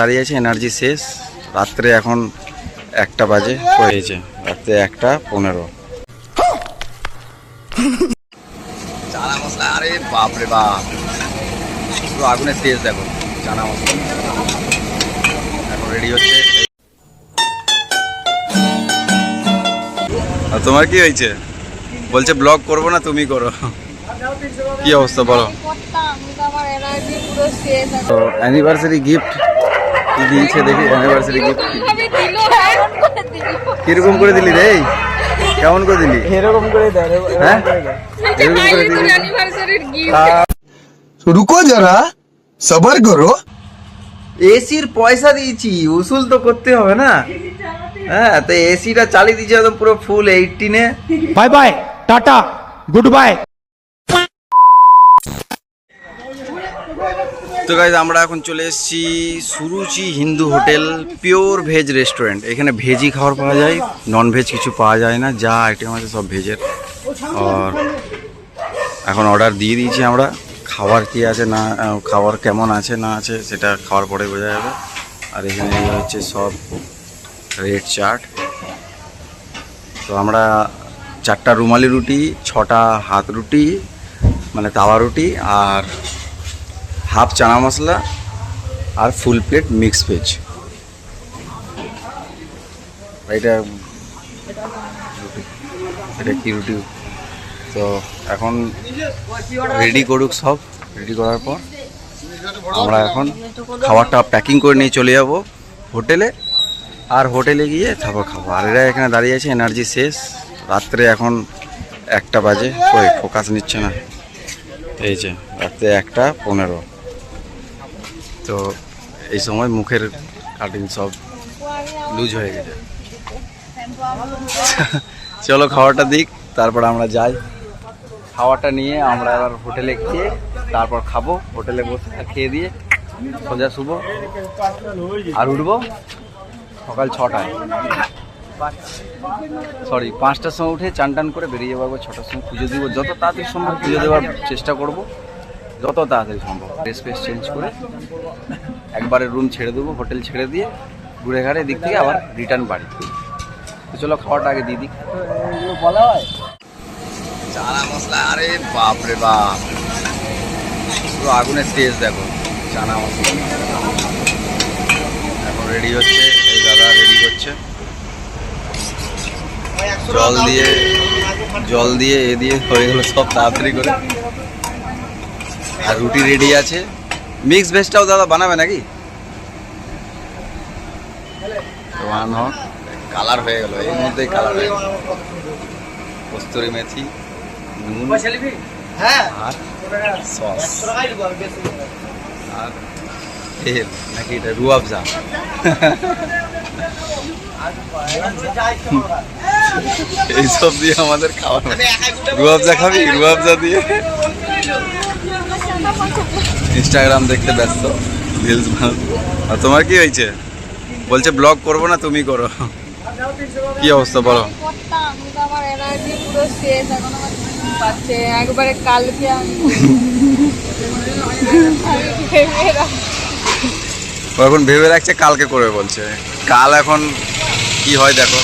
দাঁড়িয়ে আছে, এনার্জি শেষ। রাত্রে এখন 1টা বাজে হয়েছে, রাত্রে 1:15। চানা মশলা, আরে বাপরে বাপ, পুরো আগুনের তেজ দেখো। চানা মশলা এখন রেডি হচ্ছে। আর তোমার কি হয়েছে? বলছে ব্লগ করবো না, তুমি করো। কি অবস্থা বলো? তো অ্যানিভার্সারি গিফট কি দিয়েছে দেখি। অ্যানিভার্সারি গিফট কিরকম করে দিলি রে? কেমন করে দিলি? এরকম করে দেয়। হ্যাঁ, এরকম করে দিলি। रुको जरा सबर करो। এসির পয়সা দিয়েছি, উসুল তো করতে হবে না। হ্যাঁ, তো এসিটা চালিয়ে দিয়েছে একদম পুরো ফুল 18-এ। Bye bye, tata, good bye. তো গাইজ আমরা এখন চলে এসেছি Suruchi Hindu hotel, pure veg restaurant. এখানে ভেজই খাবার পাওয়া যায়, নন ভেজ কিছু পাওয়া যায় না। যা আইটেম আছে সব ভেজের। আর এখন অর্ডার দিয়ে দিয়েছি আমরা। খাবার কি আছে না, খাবার কেমন আছে না আছে সেটা খাওয়ার পরে বোঝা যাবে। আর এখানে এই হচ্ছে সব রেড চাট। তো আমরা 4টা রুমালি রুটি, 6টা হাত রুটি মানে তাওয়া রুটি, আর হাফ চানা মশলা, আর ফুল প্লেট মিক্স ভেজ। এটা কি রুটি? তো এখন রেডি করুক সব। রেডি করার পর আমরা এখন খাবারটা প্যাকিং করে নিয়ে চলে যাব হোটেলে। আর হোটেলে গিয়ে তারপর খাবো। আর এরা এখানে দাঁড়িয়ে আছে, এনার্জি শেষ। রাত্রে এখন 1টা বাজে, কই ফোকাস নিচ্ছে না। এই যে রাত্রে 1:15। তো এই সময় মুখের কাটিং সব লুজ হয়ে গেছে। চলো খাবারটা দিক, তারপর আমরা যাই। খাবারটা নিয়ে আমরা এবার হোটেলে খেয়ে তারপর খাবো। হোটেলে বসে খেয়ে দিয়ে সোজা শুবো। আর উঠবো সকাল 6টায়, সরি 5টার সময় উঠে চান টান করে বেরিয়ে যাবো। 6টার সময় পুজো দিব, যত তাড়াতাড়ি সম্ভব পুজো দেওয়ার চেষ্টা করব, যত তাড়াতাড়ি সম্ভব। ড্রেস ফ্রেস চেঞ্জ করে একবারে রুম ছেড়ে দেবো, হোটেল ছেড়ে দিয়ে ঘুরে ঘাড়ে দিক থেকে আবার রিটার্ন বাড়ি। তো চলো খাওয়াটা আগে দিয়ে দিই। বলা হয় চানা মশলা, আরে বাপরে বাপ, পুরো আগুনের তেজ দেখো। চানা মশলা এখন রেডি হচ্ছে, এই দাদা রেডি করছে। জল দিয়ে এ দিয়ে হয়ে গেল সব তাড়াতাড়ি করে। আর রুটি রেডি আছে। মিক্স ভেজটাও দাদা বানাবে নাকি? কালার হয়ে গেল, এর মধ্যেই কালার হয়ে গেল। কস্তুরি মেথি, নুন, আর সস, আর তেল নাকি এটা রুয়াবজা। এইসব দিয়ে আমাদের খাওয়া। রুয়াবজা খাবি? রুয়াবজা দিয়ে ইনস্টাগ্রাম দেখতে ব্যস্ত, রিলস বানাবো। আর তোমার কি হয়েছে? বলছে ব্লগ করবো না, তুমি করো। কি অবস্থা বলো? একবারে কালকে এখন ভেবে রাখছে কালকে করবে বলছে। কাল এখন কি হয় দেখো।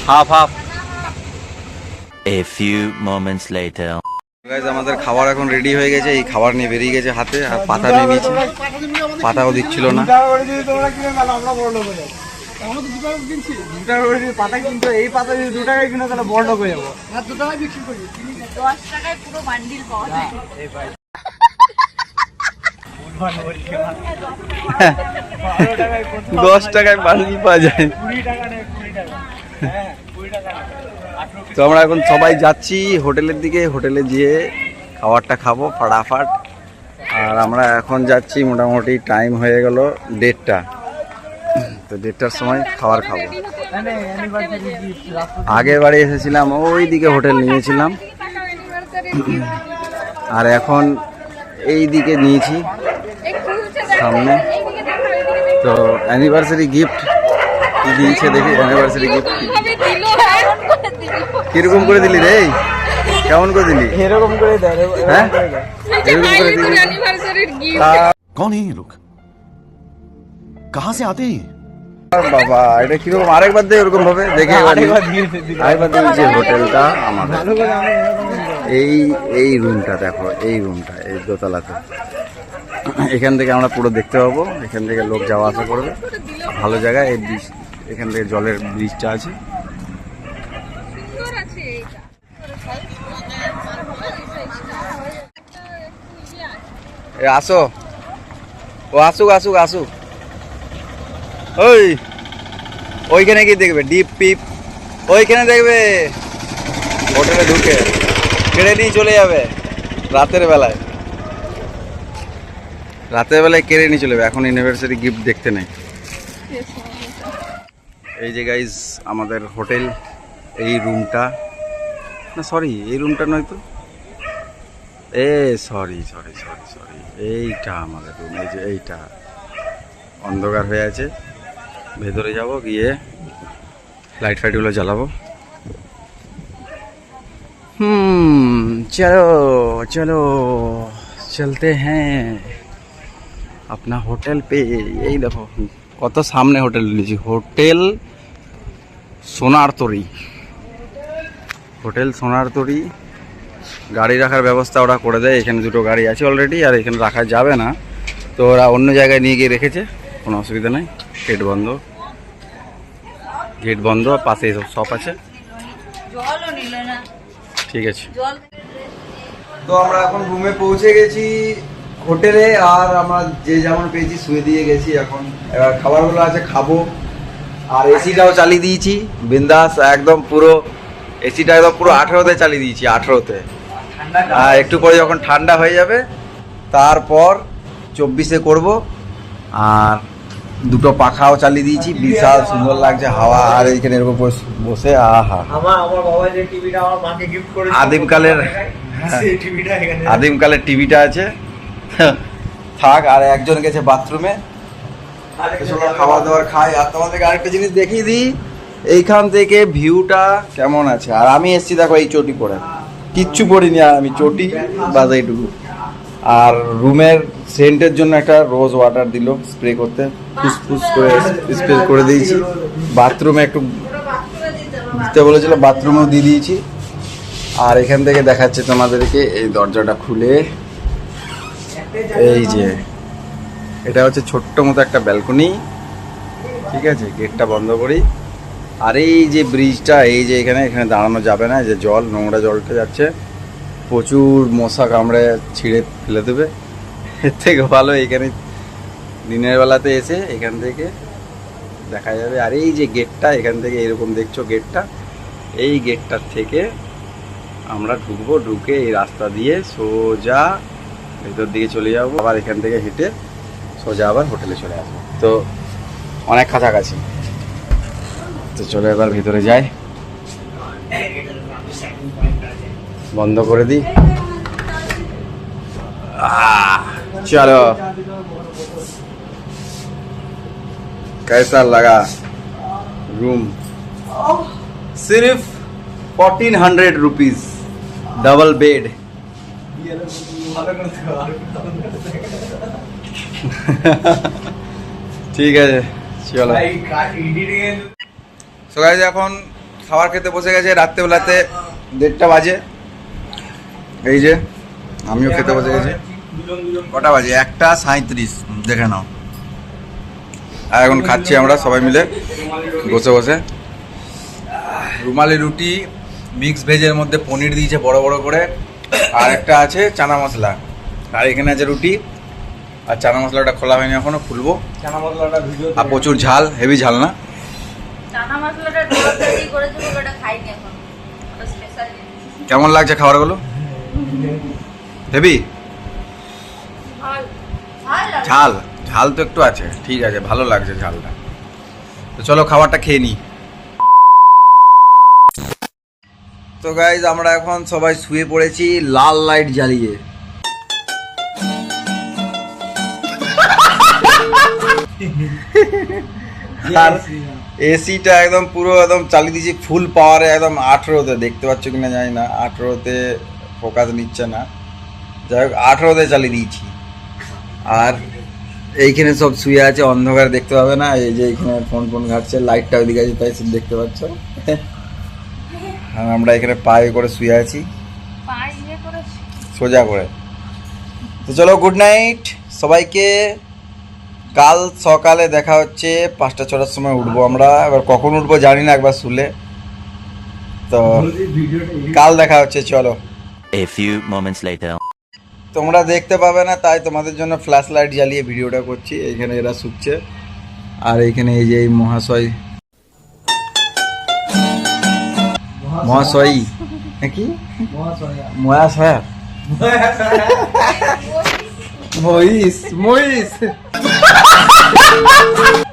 Half half. A few moments later. Guys আমাদের খাবার এখন রেডি হয়ে গেছে। এই খাবার নিয়ে বেরিয়ে গেছে হাতে, আর পাতা নিয়ে নিয়েছে। পাতাও দিচ্ছিল না। পাতা কিনতে, এই পাতা যদি 2 টাকায় কিনে তাহলে বড় লোক হয়ে যাবো। 2 টাকায় বিক্রি করি, 10 টাকায় পুরো বান্ডিল পাওয়া যায়। 10 টাকায় বান্ডিল পাওয়া যায়। 20 টাকা নেই, 20 টাকা। হ্যাঁ 20 টাকা। তো আমরা এখন সবাই যাচ্ছি হোটেলের দিকে। হোটেলে গিয়ে খাবারটা খাবো ফাটাফাট। আর আমরা এখন যাচ্ছি, মোটামুটি টাইম হয়ে গেল 1:30টা। তো 1:30টার সময় খাবার খাবো। আগের বারে এসেছিলাম ওই দিকে হোটেল নিয়েছিলাম, আর এখন এই দিকে নিয়েছি সামনে। তো অ্যানিভার্সারি গিফট কি দিয়েছে দেখি। অ্যানিভার্সারি গিফট কিরকম করে দিলি রে? কেমন করে দিলি? এরকম করে দেয়। হ্যাঁ, এরকম করে দিলি। कौन है ये लोग? कहां से आते हैं বাবা এটা কিরকম আরেকবার দে এরকম ভাবে দেখে আরেকবার দিয়েছে হোটেলটা আমাদের এই এই রুমটা দেখো এই রুমটা এই দোতলাতে এখান থেকে আমরা পুরো দেখতে পাবো এখান থেকে লোক যাওয়া আসা করবে ভালো জায়গা এই ব্রিজ এখান থেকে জলের ব্রিজটা আছে এ আসো ও আসুক আসুক আসুক ওই ওইখানে কি দেখবে ডিপ পিপ ওইখানে দেখবে হোটেলে ঢুকে কেড়ে নিয়ে চলে যাবে রাতের বেলায় কেড়ে নিয়ে চলে যাবে এখন ইউনিভার্সিটি গিফট দেখতে নেই এই যে গাইজ আমাদের হোটেল এই রুমটা না সরি এই রুমটা নয় তো সরি এইটা আমাদের রুম এই যে এইটা অন্ধকার হয়ে আছে ভেতরে যাব গিয়ে লাইট ফাইটগুলো জ্বালাবো চলো চলো চলতে হ্যাঁ अपना হোটেল পে এই দেখো কত সামনে হোটেল নিয়েছি হোটেল সোনার তরী গাড়ি রাখার ব্যবস্থা ওরা করে দেয় এখানে দুটো গাড়ি আছে অলরেডি আর এখানে রাখা যাবে না তো ওরা অন্য জায়গায় নিয়ে গিয়ে রেখেছে কোনো অসুবিধা নেই গেট বন্ধ পাশে সব শপ আছে জলও নিল না ঠিক আছে জল তো আমরা এখন রুমে পৌঁছে গেছি হোটেলে আর আমরা যে যেমন পেয়েছি শুয়ে দিয়ে গেছি এখন এবার খাবারগুলো আছে খাবো আর এসিটাও চালিয়ে দিয়েছি বিন্দাস একদম পুরো এসিটা একদম পুরো 18তে চালিয়ে দিয়েছি 18তে আর একটু পরে যখন ঠান্ডা হয়ে যাবে তারপর 24-এ করব আর দুটো পাখাও চালিয়ে দিয়েছি বিশাল সুন্দর লাগছে হাওয়া আর এইখানে এরকম বসে আহা আমার বাবা যে টিভিটা আমার মাকে গিফট করেছে আদিমকালের টিভিটা আছে থাক আর একজন গেছে বাথরুমে খাওয়া দাওয়ার খাই আর তোমাদেরকে আরেকটা জিনিস দেখিয়ে দিই এইখান থেকে ভিউটা কেমন আছে আর আমি এসছি দেখো এই চটি পরে কিচ্ছু পরিনি আর আমি চটি বাস এইটুকু আর রুমের সেন্টের জন্য একটা রোজ ওয়াটার দিল স্প্রে করতে ফুসফুস করে স্প্রে করে দিয়েছি বাথরুমে একটু দিতে বলেছিল বাথরুমেও দিয়ে দিয়েছি আর এখান থেকে দেখাচ্ছে তোমাদেরকে এই দরজাটা খুলে এই যে এটা হচ্ছে ছোট্ট মতো একটা ব্যালকনি ঠিক আছে গেটটা বন্ধ করি আর এই যে ব্রিজটা এই যে এখানে দাঁড়ানো যাবে না যে জল নোংরা জলটা যাচ্ছে প্রচুর মশা কামড়ে ছিঁড়ে ফেলে দেবে এর থেকে ভালো এখানে দিনের বেলাতে এসে এখান থেকে দেখা যাবে আর এই যে গেটটা এখান থেকে এরকম দেখছো গেটটা এই গেটটার থেকে আমরা ঢুকে এই রাস্তা দিয়ে সোজা ভেতর দিকে চলে যাবো আবার এখান থেকে হেঁটে সোজা আবার হোটেলে চলে আসবো তো অনেক কাছাকাছি তো চলো এবার ভিতরে যাই বন্ধ করে দিই चलो कैसा लगा रूम सिर्फ 1400 रुपीज डबल बेड ঠিক আছে চলো সো গাইস এখন খাবার খেতে বসে গেছে রাত্রেবেলাতে 1:30 বাজে এই যে আমিও খেতে বসে গেছি কটা বাজে 1:37 দেখে নাও আর এখন খাচ্ছি আমরা সবাই মিলে বসে বসে রুমালি রুটি মিক্স ভেজের মধ্যে পনির দিয়েছে বড় বড় করে আর একটা আছে চানা মশলা আর এখানে আছে রুটি আর চানা মশলাটা খোলা হয়নি এখনো খুলবো চানা মশলাটা ভিডিও আর প্রচুর ঝাল হেভি ঝাল না চানা মশলাটা ডোরাটি করেছে ওটা খাইনি এখন ওটা স্পেশাল কেমন লাগছে খাবারগুলো হেভি ঝাল ঝাল তো একটু আছে ঠিক আছে ভালো লাগছে ঝালটা তো চলো খাবারটা খেয়ে নিই তো গাইজ আমরা এখন সবাই শুয়ে পড়েছি লাল লাইট জ্বালিয়ে আর এসিটা একদম পুরো একদম চালিয়ে দিয়েছি ফুল পাওয়ারে একদম 18তে দেখতে পাচ্ছ কিনা জানি না 18তে ফোকাস নিচ্ছে না যাই হোক 18তে চালিয়ে দিয়েছি আর এইখানে সব শুয়ে আছে, অন্ধকার দেখতে পাবে না। এই যে এইখানে ফোন ফোন ঘাটছে, লাইটটা ওইদিকে আছে তাই সব দেখতে পাচ্ছ। আর আমরা এখানে পায়ে করে শুয়ে আছি পায়ে ইয়ে করেছি। সোজা করে। তো চলো, গুড নাইট সবাইকে। কাল সকালে দেখা হচ্ছে 5টা-6টার সময় উঠবো আমরা। এবার কখন উঠবো জানি না, একবার শুলে। তো কাল দেখা হচ্ছে, চলো। A few moments later. তোমরা দেখতে পাবে না তাই তোমাদের জন্য ফ্ল্যাশ লাইট জ্বালিয়ে ভিডিওটা করছি। এইখানে এরা শুচ্ছে, আর এইখানে এই যে এই মহাশয় নাকি মহাশয় মহিষ মহিষ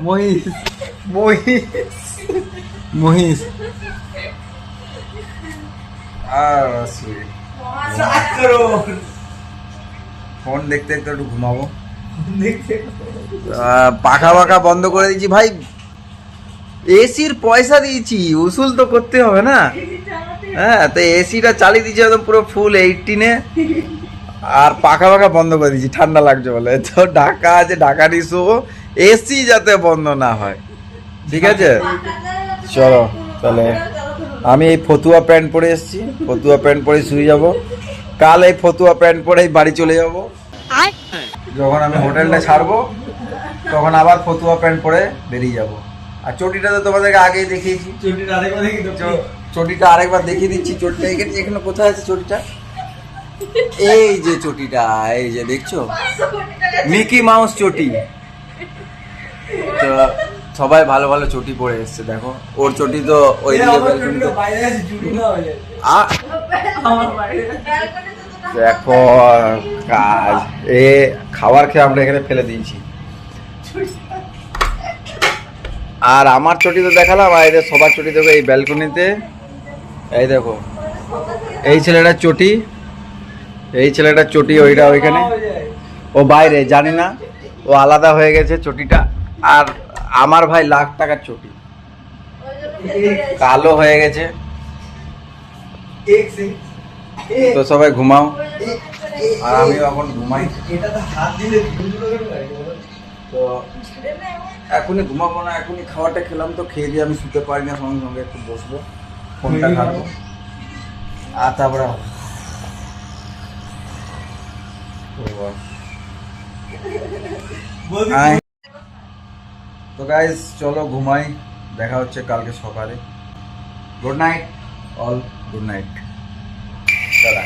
মহিষ মহিষ মহিষ আর ফোন দেখতে দেখতে একটু ঘুমাবো। পাখা পাখা বন্ধ করে দিয়েছি ভাই, এসির পয়সা দিয়েছি, উসুল তো করতে হবে না। হ্যাঁ, তো এসিটা চালিয়ে দিয়েছি একদম পুরো ফুল 18-এ, আর পাখা পাখা বন্ধ করে দিয়েছি ঠান্ডা লাগছে বলে। তো ঢাকা আছে, ঢাকা নিশো, এসি যাতে বন্ধ না হয়, ঠিক আছে। চলো তাহলে, আমি এই ফতুয়া প্যান্ট পরে এসেছি, ফতুয়া প্যান্ট পরে শুয়ে যাব। কাল এই ফতুয়া প্যান্ট পরেই বাড়ি চলে যাব। যখন আমি হোটেলটা ছাড়বো তখন আবার ফতুয়া প্যান্ট পরে বেরিয়ে যাব। আর চটিটা তো তোমাদেরকে আগেই দেখিয়েছি, চটিটা আরেকবার দেখিয়ে দিচ্ছি। চটিটা এখানে, এখানে কোথায় আছে চটিটা? এই যে চটিটা, এই যে দেখছো, মিকি মাউস চটি। তো সবাই ভালো ভালো চটি পরে এসছে, দেখো। ওর চটি তো ওই দেখো কাজ। এ খাবার খেয়ে আমরা এখানে ফেলে দিয়েছি। আর আমার চটি তো দেখালাম, আর এদের সবার চটি দেখো এই ব্যালকনিতে। এই দেখো, এই ছেলেটার চটি, এই ছেলেটার চটি, ওইটা ওইখানে, ও বাইরে জানি না, ও আলাদা হয়ে গেছে চটিটা। আর আমার ভাই লাখ টাকার চটি, কালো হয়ে গেছে। তো সবাই ঘুমাও, আর আমিও এখন ঘুমাই। তো এখনই ঘুমাবো না, এখনই খাবারটা খেলাম, তো খেয়ে দিয়ে আমি শুতে পারি না, সঙ্গে সঙ্গে একটু বসবো, ফোনটা ঘাটবো, আর তারপরে তো গাইস চলো ঘুমাই, দেখা হচ্ছে কালকে সকালে। Good night all, good night, tata.